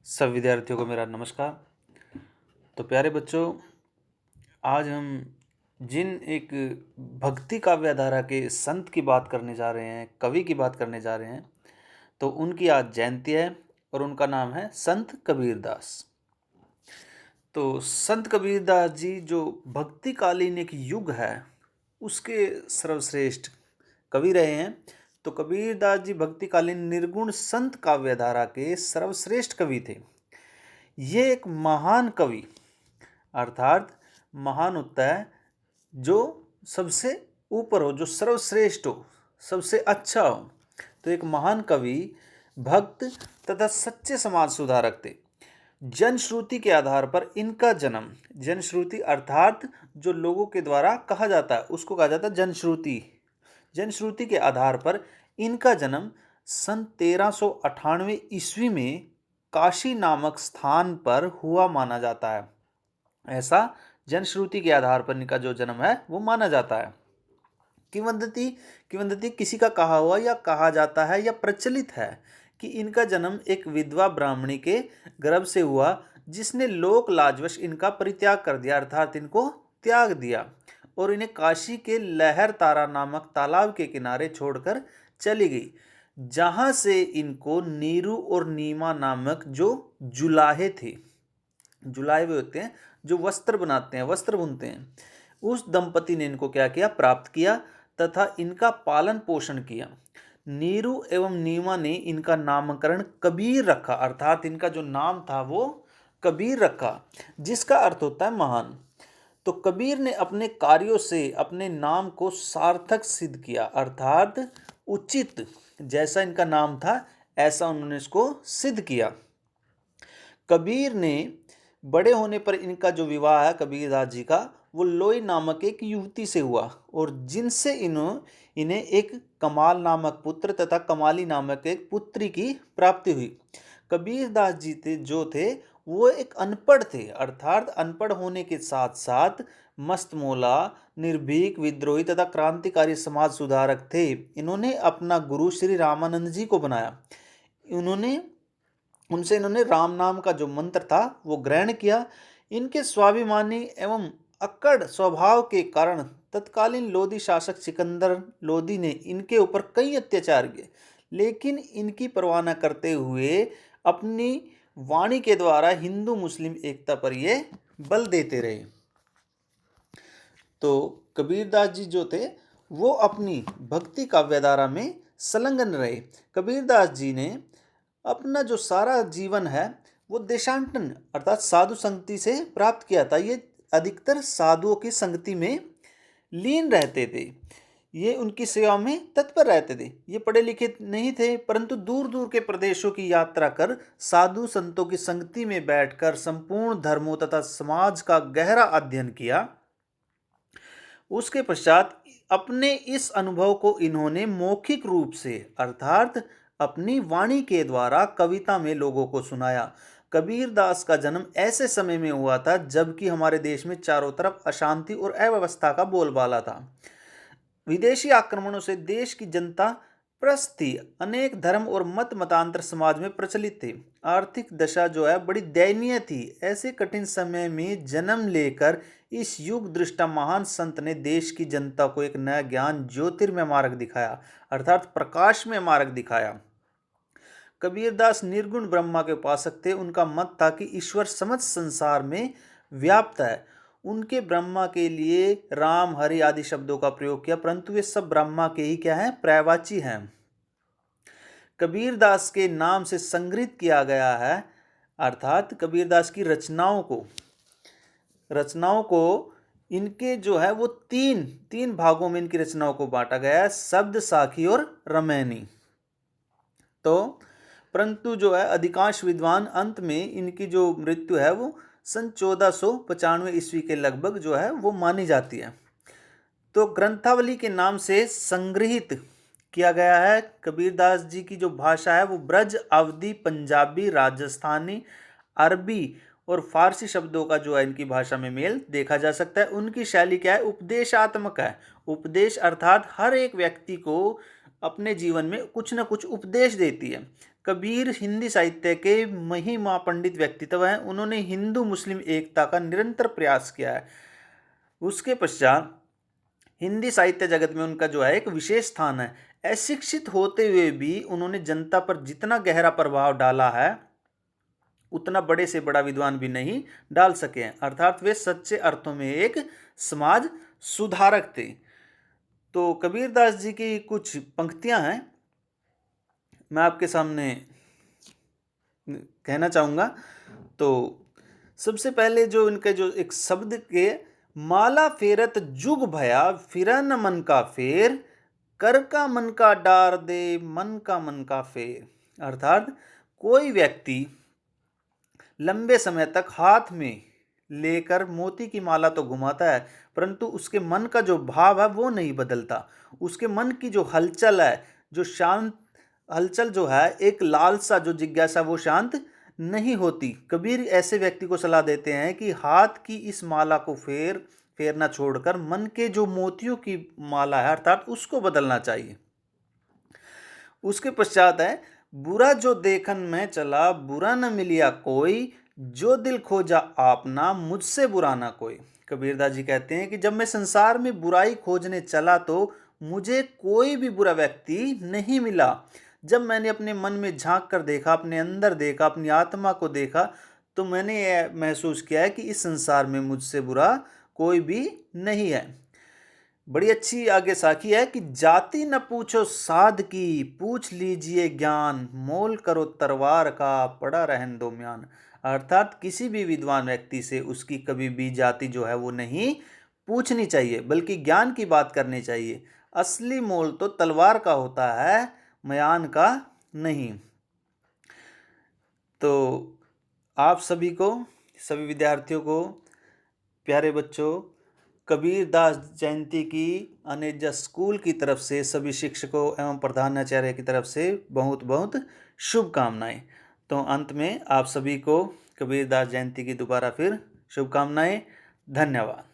सब विद्यार्थियों को मेरा नमस्कार। तो प्यारे बच्चों, आज हम जिन एक भक्ति काव्य धारा के संत की बात करने जा रहे हैं, कवि की बात करने जा रहे हैं, तो उनकी आज जयंती है और उनका नाम है संत कबीरदास। तो संत कबीरदास जी जो भक्तिकालीन एक युग है उसके सर्वश्रेष्ठ कवि रहे हैं। तो कबीरदास जी भक्तिकालीन निर्गुण संत काव्य धारा के सर्वश्रेष्ठ कवि थे। ये एक महान कवि अर्थात महान होता है जो सबसे ऊपर हो, जो सर्वश्रेष्ठ हो, सबसे अच्छा हो। तो एक महान कवि, भक्त तथा सच्चे समाज सुधारक थे। जनश्रुति के आधार पर इनका जन्म, जनश्रुति अर्थात जो लोगों के द्वारा कहा जाता है उसको कहा जाता है जनश्रुति। जनश्रुति के आधार पर इनका जन्म सन 1398 ईस्वी में काशी नामक स्थान पर हुआ माना जाता है। ऐसा जनश्रुति के आधार पर इनका जो जन्म है वो माना जाता है। किंवदंती किंवदंती किसी का कहा हुआ या कहा जाता है या प्रचलित है कि इनका जन्म एक विधवा ब्राह्मणी के गर्भ से हुआ जिसने लोक लाजवश इनका परित्याग कर दिया अर्थात इनको त्याग दिया और इन्हें काशी के लहर तारा नामक तालाब के किनारे छोड़कर चली गई, जहां से इनको नीरू और नीमा नामक जो जुलाहे थे, जुलाहे हुए होते हैं जो वस्त्र बनाते हैं, वस्त्र बुनते हैं, उस दंपति ने इनको क्या किया, प्राप्त किया तथा इनका पालन पोषण किया। नीरू एवं नीमा ने इनका नामकरण कबीर रखा अर्थात इनका जो नाम था वो कबीर रखा, जिसका अर्थ होता है महान। तो कबीर ने अपने कार्यों से अपने नाम को सार्थक सिद्ध किया अर्थात उचित, जैसा इनका नाम था ऐसा उन्होंने इसको सिद्ध किया। कबीर ने बड़े होने पर इनका जो विवाह है कबीरदास जी का वो लोई नामक एक युवती से हुआ और जिनसे इन्हें एक कमाल नामक पुत्र तथा कमाली नामक एक पुत्री की प्राप्ति हुई। कबीरदास जी जो थे वो एक अनपढ़ थे अर्थात अनपढ़ होने के साथ साथ मस्तमौला, निर्भीक, विद्रोही तथा क्रांतिकारी समाज सुधारक थे। इन्होंने अपना गुरु श्री रामानंद जी को बनाया। उनसे इन्होंने राम नाम का जो मंत्र था वो ग्रहण किया। इनके स्वाभिमानी एवं अक्कड़ स्वभाव के कारण तत्कालीन लोधी शासक सिकंदर लोधी ने इनके ऊपर कई अत्याचार किए, लेकिन इनकी परवाह न करते हुए अपनी वाणी के द्वारा हिंदू मुस्लिम एकता पर ये बल देते रहे। तो कबीरदास जी जो थे वो अपनी भक्ति काव्यधारा में संलग्न रहे। कबीरदास जी ने अपना जो सारा जीवन है वो देशांतन अर्थात साधु संगति से प्राप्त किया था। ये अधिकतर साधुओं की संगति में लीन रहते थे, ये उनकी सेवा में तत्पर रहते थे। ये पढ़े लिखे नहीं थे परंतु दूर दूर के प्रदेशों की यात्रा कर साधु संतों की संगति में बैठकर संपूर्ण धर्मों तथा समाज का गहरा अध्ययन किया। उसके पश्चात अपने इस अनुभव को इन्होंने मौखिक रूप से अर्थात अपनी वाणी के द्वारा कविता में लोगों को सुनाया। कबीरदास का जन्म ऐसे समय में हुआ था जबकि हमारे देश में चारों तरफ अशांति और अव्यवस्था का बोलबाला था। विदेशी आक्रमणों से देश की जनता त्रस्त थी। अनेक धर्म और मत मतांतर समाज में प्रचलित थे। आर्थिक दशा जो है बड़ी दयनीय थी। ऐसे कठिन समय में जन्म लेकर इस युग दृष्टा महान संत ने देश की जनता को एक नया ज्ञान ज्योतिर्मय मार्ग दिखाया अर्थात प्रकाश में मार्ग दिखाया। कबीरदास निर्गुण ब्रह्मा के उपासक थे। उनका मत था कि ईश्वर समस्त संसार में व्याप्त है। उनके ब्रह्मा के लिए राम, हरि आदि शब्दों का प्रयोग किया, परंतु वे सब ब्रह्मा के ही क्या हैं, पर्यायवाची हैं। कबीरदास के नाम से संग्रहित किया गया है अर्थात कबीरदास की रचनाओं को इनके जो है वो तीन भागों में इनकी रचनाओं को बांटा गया है, शब्द, साखी और रमैनी। तो परंतु जो है अधिकांश विद्वान अंत में इनकी जो मृत्यु है वो सन 1495 ईस्वी के लगभग जो है वो मानी जाती है। तो ग्रंथावली के नाम से संग्रहित किया गया है। कबीरदास जी की जो भाषा है वो ब्रज, अवधी, पंजाबी, राजस्थानी, अरबी और फारसी शब्दों का जो है इनकी भाषा में मेल देखा जा सकता है। उनकी शैली क्या है, उपदेशात्मक है। उपदेश अर्थात हर एक व्यक्ति को अपने जीवन में कुछ न कुछ उपदेश देती है। कबीर हिंदी साहित्य के महिमा पंडित व्यक्तित्व हैं। उन्होंने हिंदू मुस्लिम एकता का निरंतर प्रयास किया है। उसके पश्चात हिंदी साहित्य जगत में उनका जो है एक विशेष स्थान है। अशिक्षित होते हुए भी उन्होंने जनता पर जितना गहरा प्रभाव डाला है उतना बड़े से बड़ा विद्वान भी नहीं डाल सके हैं। अर्थात वे सच्चे अर्थों में एक समाज सुधारक थे। तो कबीरदास जी की कुछ पंक्तियां हैं, मैं आपके सामने कहना चाहूँगा। तो सबसे पहले जो इनके जो एक शब्द के, माला फेरत जुग भया फिरा न मन का फेर, कर का मन का डार दे मन का मन का फेर। अर्थात कोई व्यक्ति लंबे समय तक हाथ में लेकर मोती की माला तो घुमाता है, परंतु उसके मन का जो भाव है वो नहीं बदलता। उसके मन की जो हलचल है, जो शांत हलचल जो है, एक लालसा जो जिज्ञासा, वो शांत नहीं होती। कबीर ऐसे व्यक्ति को सलाह देते हैं कि हाथ की इस माला को फेरना छोड़कर मन के जो मोतियों की माला है अर्थात उसको बदलना चाहिए। उसके पश्चात है, बुरा जो देखन में चला बुरा न मिलिया कोई, जो दिल खोजा आपना मुझसे बुरा ना कोई। कबीरदास जी कहते हैं कि जब मैं संसार में बुराई खोजने चला तो मुझे कोई भी बुरा व्यक्ति नहीं मिला। जब मैंने अपने मन में झांक कर देखा, अपने अंदर देखा, अपनी आत्मा को देखा, तो मैंने यह महसूस किया है कि इस संसार में मुझसे बुरा कोई भी नहीं है। बड़ी अच्छी आगे साखी है कि जाति न पूछो साध की, पूछ लीजिए ज्ञान, मोल करो तरवार का पड़ा रहन दो म्यान। अर्थात किसी भी विद्वान व्यक्ति से उसकी कभी भी जाति जो है वो नहीं पूछनी चाहिए, बल्कि ज्ञान की बात करनी चाहिए। असली मोल तो तलवार का होता है, म्यान का नहीं। तो आप सभी को, सभी विद्यार्थियों को, प्यारे बच्चों, कबीरदास जयंती की अनेजा स्कूल की तरफ से सभी शिक्षकों एवं प्रधानाचार्य की तरफ से बहुत बहुत शुभकामनाएं। तो अंत में आप सभी को कबीरदास जयंती की दोबारा फिर शुभकामनाएं। धन्यवाद।